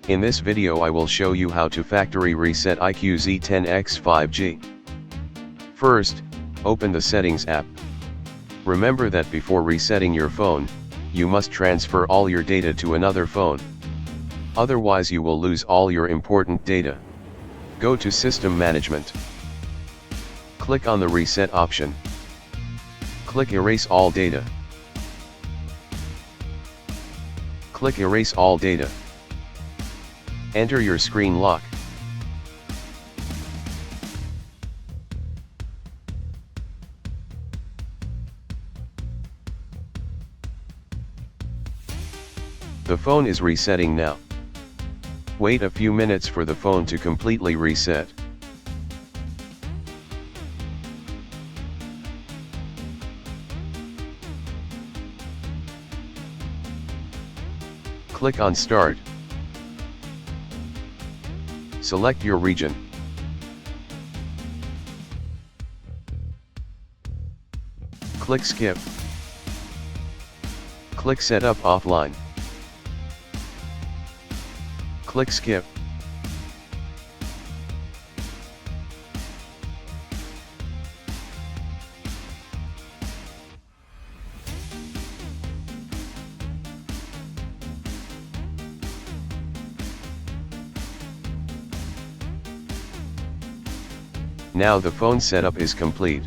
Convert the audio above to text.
In this video I will show you how to factory reset iQOO Z10x 5G. First, open the Settings app. Remember that before resetting your phone, you must transfer all your data to another phone. Otherwise you will lose all your important data. Go to System Management. Click on the Reset option. Click Erase all data. Click Erase all data. Enter your screen lock. The phone is resetting now. Wait a few minutes for the phone to completely reset. Click on Start. Select your region. Click Skip. Click Set up offline. Click Skip. Now the phone setup is complete.